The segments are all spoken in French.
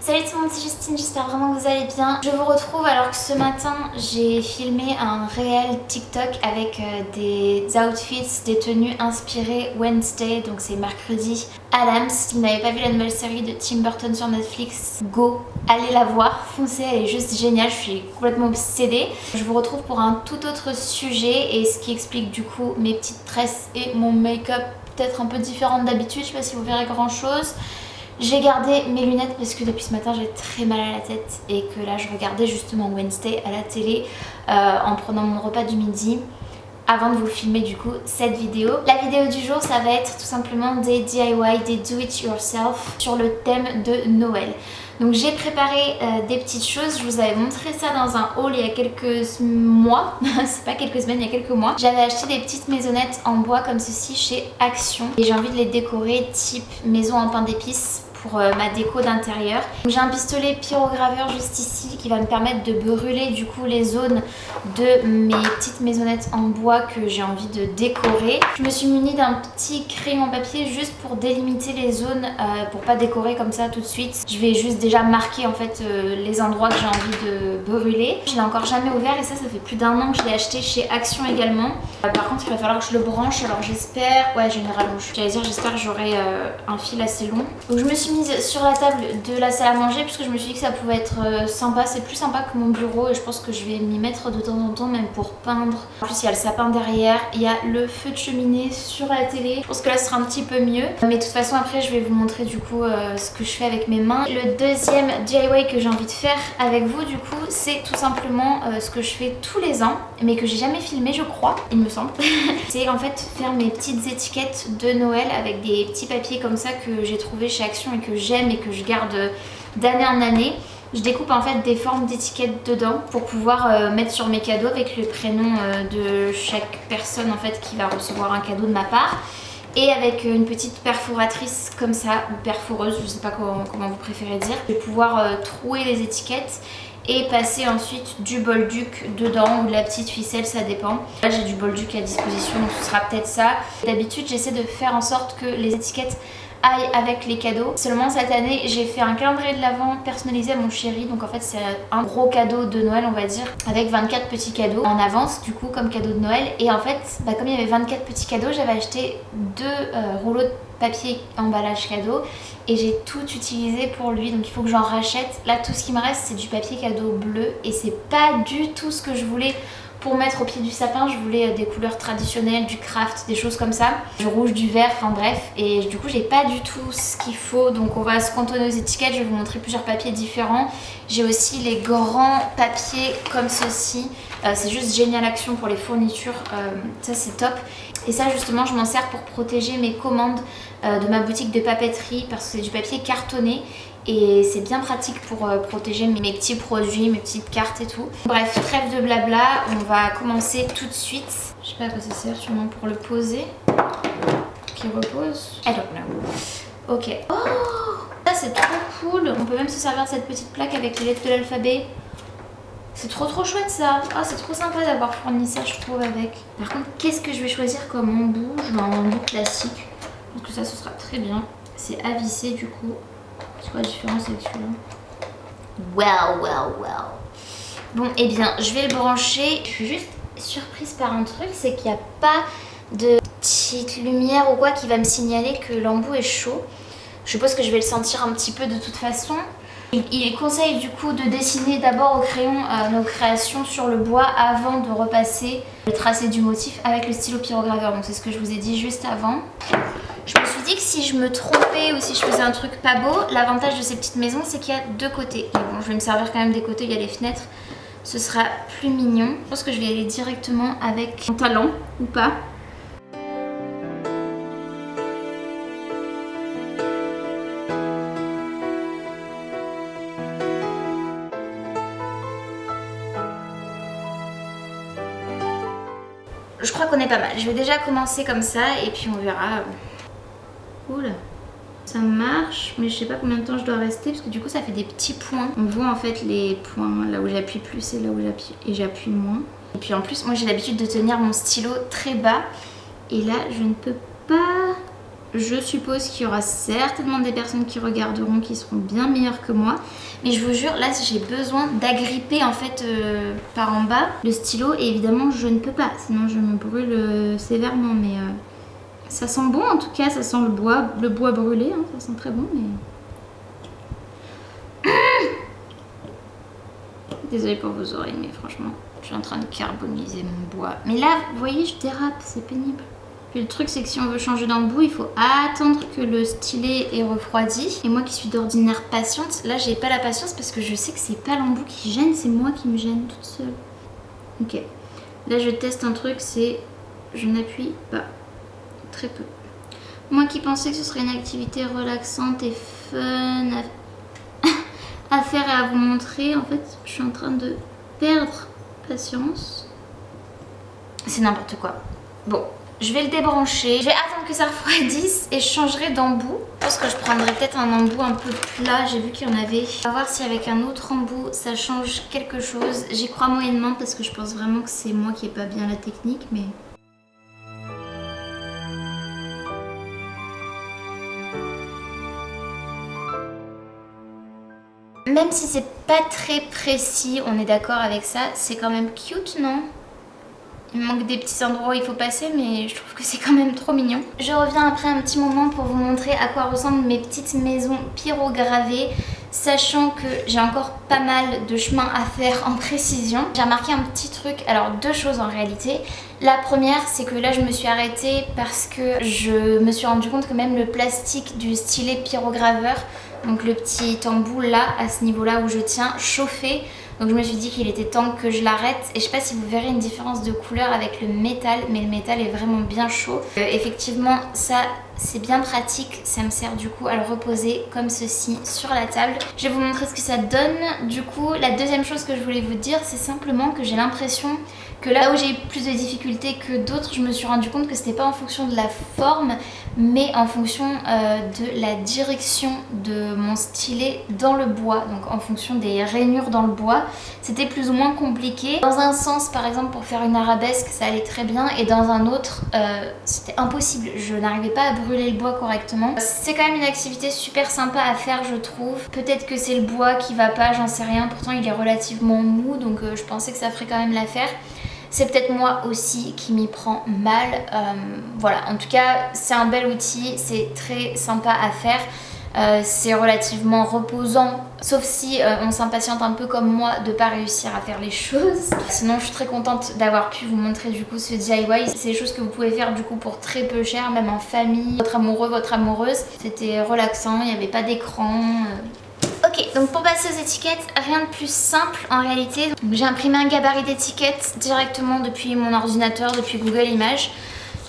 Salut tout le monde, c'est Justine, j'espère vraiment que vous allez bien. Je vous retrouve alors que ce matin j'ai filmé un réel TikTok avec des outfits, des tenues inspirées Wednesday, donc c'est mercredi Addams. Si vous n'avez pas vu la nouvelle série de Tim Burton sur Netflix, go, allez la voir, foncez, elle est juste géniale, je suis complètement obsédée. Je vous retrouve pour un tout autre sujet et ce qui explique du coup mes petites tresses et mon make-up peut-être un peu différente d'habitude, je sais pas si vous verrez grand chose. J'ai gardé mes lunettes parce que depuis ce matin j'ai très mal à la tête et que là je regardais justement Wednesday à la télé en prenant mon repas du midi avant de vous filmer du coup cette vidéo. La vidéo du jour ça va être tout simplement des DIY, des do it yourself sur le thème de Noël. Donc j'ai préparé des petites choses, je vous avais montré ça dans un haul il y a quelques mois, c'est pas quelques semaines, il y a quelques mois. J'avais acheté des petites maisonnettes en bois comme ceci chez Action et j'ai envie de les décorer type maison en pain d'épices pour ma déco d'intérieur. J'ai un pistolet pyrograveur juste ici qui va me permettre de brûler du coup les zones de mes petites maisonnettes en bois que j'ai envie de décorer. Je me suis munie d'un petit crayon papier juste pour délimiter les zones pour pas décorer comme ça tout de suite. Je vais juste déjà marquer en fait les endroits que j'ai envie de brûler. Je l'ai encore jamais ouvert et ça fait plus d'un an que je l'ai acheté chez Action également. Par contre il va falloir que je le branche, alors j'espère... Ouais, j'ai une rallonge. J'allais dire j'espère que j'aurai un fil assez long. Donc je me suis mise sur la table de la salle à manger puisque je me suis dit que ça pouvait être sympa. C'est plus sympa que mon bureau et je pense que je vais m'y mettre de temps en temps même pour peindre. En plus il y a le sapin derrière, il y a le feu de cheminée sur la télé. Je pense que là ce sera un petit peu mieux. Mais de toute façon après je vais vous montrer du coup ce que je fais avec mes mains. Le deuxième DIY que j'ai envie de faire avec vous du coup c'est tout simplement ce que je fais tous les ans mais que j'ai jamais filmé je crois, il me semble. C'est en fait faire mes petites étiquettes de Noël avec des petits papiers comme ça que j'ai trouvé chez Action et que j'aime et que je garde d'année en année. Je découpe en fait des formes d'étiquettes dedans pour pouvoir mettre sur mes cadeaux avec le prénom de chaque personne en fait qui va recevoir un cadeau de ma part. Et avec une petite perforatrice comme ça, ou perforeuse, je sais pas comment vous préférez dire. Je vais pouvoir trouer les étiquettes et passer ensuite du bolduc dedans ou de la petite ficelle, ça dépend. Là j'ai du bolduc à disposition donc ce sera peut-être ça. D'habitude j'essaie de faire en sorte que les étiquettes aillent avec les cadeaux. Seulement cette année j'ai fait un calendrier de l'Avent personnalisé à mon chéri, donc en fait c'est un gros cadeau de Noël on va dire, avec 24 petits cadeaux en avance du coup comme cadeau de Noël. Et en fait comme il y avait 24 petits cadeaux, j'avais acheté 2 rouleaux de papier emballage cadeau et j'ai tout utilisé pour lui, donc il faut que j'en rachète. Là tout ce qui me reste c'est du papier cadeau bleu et c'est pas du tout ce que je voulais pour mettre au pied du sapin. Je voulais des couleurs traditionnelles, du craft, des choses comme ça, du rouge, du vert, enfin bref, et du coup j'ai pas du tout ce qu'il faut, donc on va se cantonner aux étiquettes. Je vais vous montrer plusieurs papiers différents. J'ai aussi les grands papiers comme ceci, c'est juste génial Action pour les fournitures, ça c'est top. Et ça justement je m'en sers pour protéger mes commandes de ma boutique de papeterie parce que c'est du papier cartonné et c'est bien pratique pour protéger mes petits produits, mes petites cartes et tout. Bref, trêve de blabla, on va commencer tout de suite. Je sais pas à quoi ça sert, sûrement pour le poser. Qui repose. I don't know. Ok. Oh, ça c'est trop cool. On peut même se servir de cette petite plaque avec les lettres de l'alphabet. C'est trop chouette ça. Ah, c'est trop sympa d'avoir fourni ça je trouve avec. Par contre, qu'est-ce que je vais choisir comme embout? Je vais un embout classique. Je pense que ça ce sera très bien. C'est à visser du coup. C'est quoi la différence avec celui-là? Well. Bon, et bien, je vais le brancher. Je suis juste surprise par un truc, c'est qu'il n'y a pas de petite lumière ou quoi qui va me signaler que l'embout est chaud. Je suppose que je vais le sentir un petit peu de toute façon. Il conseille du coup de dessiner d'abord au crayon nos créations sur le bois avant de repasser le tracé du motif avec le stylo pyrograveur. Donc c'est ce que je vous ai dit juste avant. Je me suis dit que si je me trompais ou si je faisais un truc pas beau, l'avantage de ces petites maisons c'est qu'il y a deux côtés. Et bon, je vais me servir quand même des côtés, il y a les fenêtres, ce sera plus mignon. Je pense que je vais aller directement avec mon talon ou pas. Je crois qu'on est pas mal. Je vais déjà commencer comme ça et puis on verra. Oula, ça marche, mais je sais pas combien de temps je dois rester parce que du coup ça fait des petits points. On voit en fait les points là où j'appuie plus et là où j'appuie moins. Et puis en plus, moi j'ai l'habitude de tenir mon stylo très bas et là je ne peux pas. je suppose qu'il y aura certainement des personnes qui regarderont qui seront bien meilleures que moi. Mais je vous jure, là j'ai besoin d'agripper en fait par en bas le stylo et évidemment je ne peux pas, sinon je me brûle sévèrement. Mais ça sent bon en tout cas, ça sent le bois brûlé, hein, ça sent très bon. Mais désolée pour vos oreilles, mais franchement, je suis en train de carboniser mon bois. Mais là, vous voyez, je dérape, c'est pénible. Puis le truc, c'est que si on veut changer d'embout, il faut attendre que le stylet ait refroidi. Et moi qui suis d'ordinaire patiente, là, j'ai pas la patience parce que je sais que c'est pas l'embout qui gêne, c'est moi qui me gêne toute seule. Ok. Là, je teste un truc, c'est je n'appuie pas. Très peu. Moi qui pensais que ce serait une activité relaxante et fun à faire et à vous montrer, en fait je suis en train de perdre patience. C'est n'importe quoi. Bon, je vais le débrancher, je vais attendre que ça refroidisse et je changerai d'embout. Je pense que je prendrai peut-être un embout un peu plat, j'ai vu qu'il y en avait. On va voir si avec un autre embout ça change quelque chose. J'y crois moyennement parce que je pense vraiment que c'est moi qui ai pas bien la technique, mais... Même si c'est pas très précis, on est d'accord avec ça, c'est quand même cute, non? Il me manque des petits endroits où il faut passer, mais je trouve que c'est quand même trop mignon. Je reviens après un petit moment pour vous montrer à quoi ressemblent mes petites maisons pyrogravées, sachant que j'ai encore pas mal de chemin à faire en précision. J'ai remarqué un petit truc, alors deux choses en réalité. La première, c'est que là je me suis arrêtée parce que je me suis rendu compte que même le plastique du stylet pyrograveur, donc le petit embout là, à ce niveau-là où je tiens, chauffait. Donc je me suis dit qu'il était temps que je l'arrête. Et je sais pas si vous verrez une différence de couleur avec le métal, mais le métal est vraiment bien chaud. Effectivement, ça c'est bien pratique. Ça me sert du coup à le reposer comme ceci sur la table. Je vais vous montrer ce que ça donne. Du coup, la deuxième chose que je voulais vous dire, c'est simplement que j'ai l'impression que là où j'ai eu plus de difficultés que d'autres, je me suis rendu compte que c'était pas en fonction de la forme, mais en fonction de la direction de mon stylet dans le bois, donc en fonction des rainures dans le bois. C'était plus ou moins compliqué. Dans un sens, par exemple, pour faire une arabesque, ça allait très bien, et dans un autre, c'était impossible. Je n'arrivais pas à brûler le bois correctement. C'est quand même une activité super sympa à faire, je trouve. Peut-être que c'est le bois qui va pas, j'en sais rien. Pourtant, il est relativement mou, donc je pensais que ça ferait quand même l'affaire. C'est peut-être moi aussi qui m'y prends mal. Voilà, en tout cas, c'est un bel outil, c'est très sympa à faire. C'est relativement reposant, sauf si on s'impatiente un peu comme moi de pas réussir à faire les choses. Sinon, je suis très contente d'avoir pu vous montrer du coup ce DIY. C'est des choses que vous pouvez faire du coup pour très peu cher, même en famille, votre amoureux, votre amoureuse. C'était relaxant, il n'y avait pas d'écran. Ok, donc pour passer aux étiquettes, rien de plus simple en réalité. J'ai imprimé un gabarit d'étiquettes directement depuis mon ordinateur, depuis Google Images.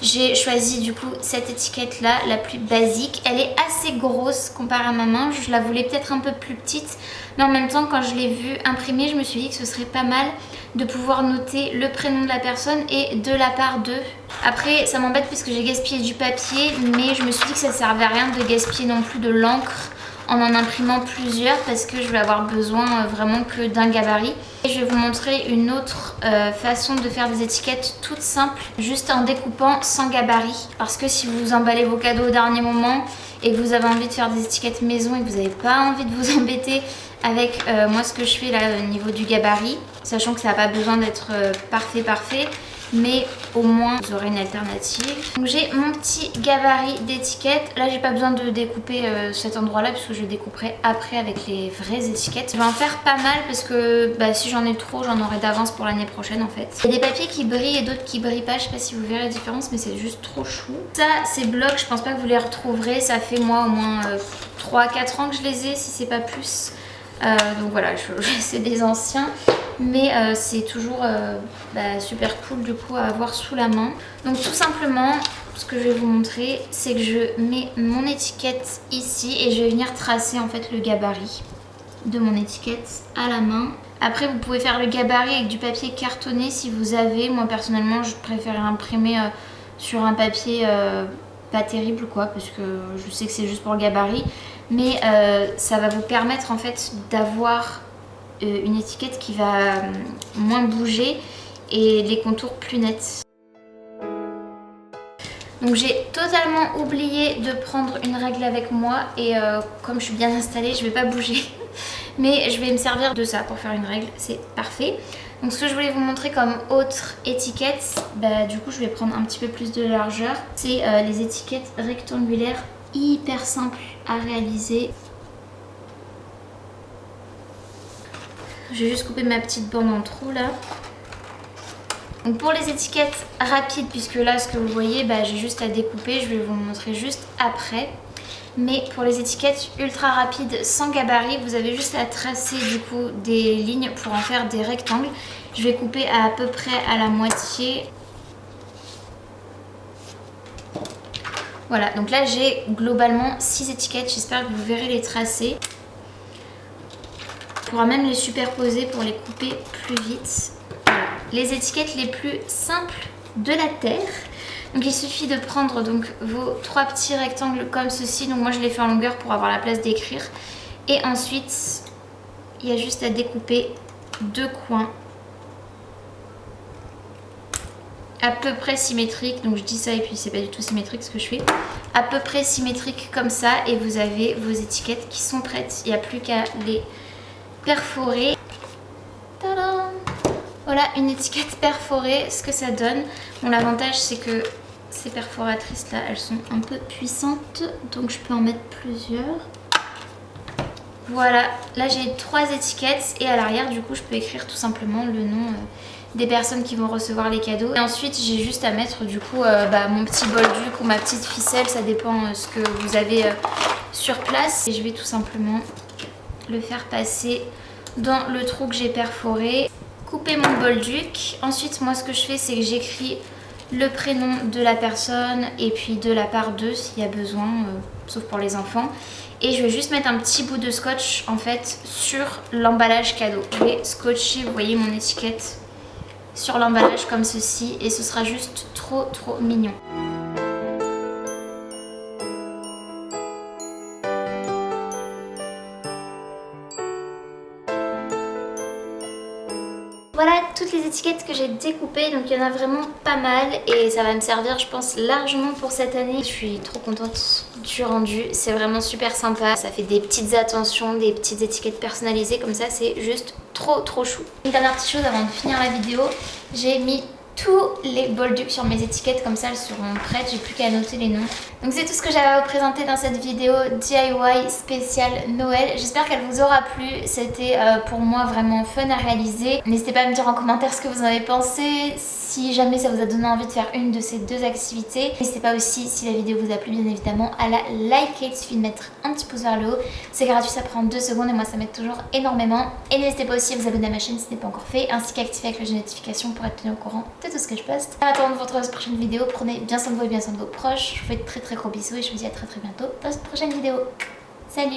J'ai choisi du coup cette étiquette là, la plus basique. Elle est assez grosse comparée à ma main, je la voulais peut-être un peu plus petite. Mais en même temps, quand je l'ai vue imprimée, je me suis dit que ce serait pas mal de pouvoir noter le prénom de la personne et de la part d'eux. Après, ça m'embête puisque j'ai gaspillé du papier, mais je me suis dit que ça ne servait à rien de gaspiller non plus de l'encre en imprimant plusieurs parce que je vais avoir besoin vraiment que d'un gabarit. Et je vais vous montrer une autre façon de faire des étiquettes toutes simples, juste en découpant sans gabarit. Parce que si vous emballez vos cadeaux au dernier moment et que vous avez envie de faire des étiquettes maison et que vous n'avez pas envie de vous embêter avec moi ce que je fais là au niveau du gabarit, sachant que ça n'a pas besoin d'être parfait, mais au moins vous aurez une alternative. Donc j'ai mon petit gabarit d'étiquettes. Là j'ai pas besoin de découper cet endroit là puisque je découperai après avec les vraies étiquettes. Je vais en faire pas mal parce que si j'en ai trop, j'en aurai d'avance pour l'année prochaine en fait. Il y a des papiers qui brillent et d'autres qui brillent pas. Je sais pas si vous verrez la différence, mais c'est juste trop chou. Ça ces blocs, je pense pas que vous les retrouverez. Ça fait moi au moins 3-4 ans que je les ai, si c'est pas plus. Donc voilà, c'est des anciens, mais c'est toujours super cool du coup à avoir sous la main. Donc tout simplement, ce que je vais vous montrer, c'est que je mets mon étiquette ici et je vais venir tracer en fait le gabarit de mon étiquette à la main. Après vous pouvez faire le gabarit avec du papier cartonné si vous avez. Moi personnellement je préfère imprimer sur un papier pas terrible quoi, parce que je sais que c'est juste pour le gabarit. Mais ça va vous permettre en fait d'avoir une étiquette qui va moins bouger et les contours plus nets. Donc j'ai totalement oublié de prendre une règle avec moi et comme je suis bien installée, je vais pas bouger. Mais je vais me servir de ça pour faire une règle, c'est parfait. Donc ce que je voulais vous montrer comme autre étiquette, du coup je vais prendre un petit peu plus de largeur. C'est les étiquettes rectangulaires hyper simples à réaliser. Je vais juste couper ma petite bande en trou là. Donc pour les étiquettes rapides, puisque là ce que vous voyez, j'ai juste à découper, je vais vous le montrer juste après. Mais pour les étiquettes ultra rapides sans gabarit, vous avez juste à tracer du coup des lignes pour en faire des rectangles. Je vais couper à peu près à la moitié. Voilà, donc là j'ai globalement 6 étiquettes, j'espère que vous verrez les tracés. On pourra même les superposer pour les couper plus vite. Voilà. Les étiquettes les plus simples de la Terre. Donc il suffit de prendre donc vos 3 petits rectangles comme ceci. Donc moi je les fais en longueur pour avoir la place d'écrire. Et ensuite, il y a juste à découper 2 coins à peu près symétriques. Donc je dis ça et puis c'est pas du tout symétrique ce que je fais. À peu près symétrique comme ça et vous avez vos étiquettes qui sont prêtes. Il n'y a plus qu'à les perforer. Tadam! Voilà une étiquette perforée, ce que ça donne. Bon, l'avantage c'est que ces perforatrices là, elles sont un peu puissantes, donc je peux en mettre plusieurs. Voilà, là j'ai 3 étiquettes et à l'arrière du coup je peux écrire tout simplement le nom des personnes qui vont recevoir les cadeaux. Et ensuite j'ai juste à mettre du coup mon petit bolduc ou ma petite ficelle, ça dépend ce que vous avez sur place. Et je vais tout simplement le faire passer dans le trou que j'ai perforé. Couper mon bolduc. Ensuite moi ce que je fais c'est que j'écris le prénom de la personne et puis de la part d'eux s'il y a besoin, sauf pour les enfants. Et je vais juste mettre un petit bout de scotch en fait sur l'emballage cadeau. Je vais scotcher, vous voyez mon étiquette sur l'emballage comme ceci et ce sera juste trop mignon. Voilà toutes les étiquettes que j'ai découpées, donc il y en a vraiment pas mal et ça va me servir je pense largement pour cette année. Je suis trop contente du rendu, c'est vraiment super sympa. Ça fait des petites attentions, des petites étiquettes personnalisées comme ça, c'est juste trop chou. Une dernière petite chose avant de finir la vidéo, j'ai mis tous les bolducs sur mes étiquettes, comme ça elles seront prêtes, j'ai plus qu'à noter les noms. Donc c'est tout ce que j'avais à vous présenter dans cette vidéo DIY spéciale Noël. J'espère qu'elle vous aura plu, c'était pour moi vraiment fun à réaliser. N'hésitez pas à me dire en commentaire ce que vous en avez pensé, si jamais ça vous a donné envie de faire une de ces 2 activités. N'hésitez pas aussi, si la vidéo vous a plu bien évidemment, à la liker, il suffit de mettre un petit pouce vers le haut. C'est gratuit, ça prend 2 secondes et moi ça m'aide toujours énormément. Et n'hésitez pas aussi à vous abonner à ma chaîne si ce n'est pas encore fait, ainsi qu'à activer la cloche de notification pour être tenu au courant de tout ce que je poste. En attendant votre prochaine vidéo, prenez bien soin de vous et bien soin de vos proches. Je vous fais de très gros bisous et je vous dis à très bientôt dans une prochaine vidéo. Salut!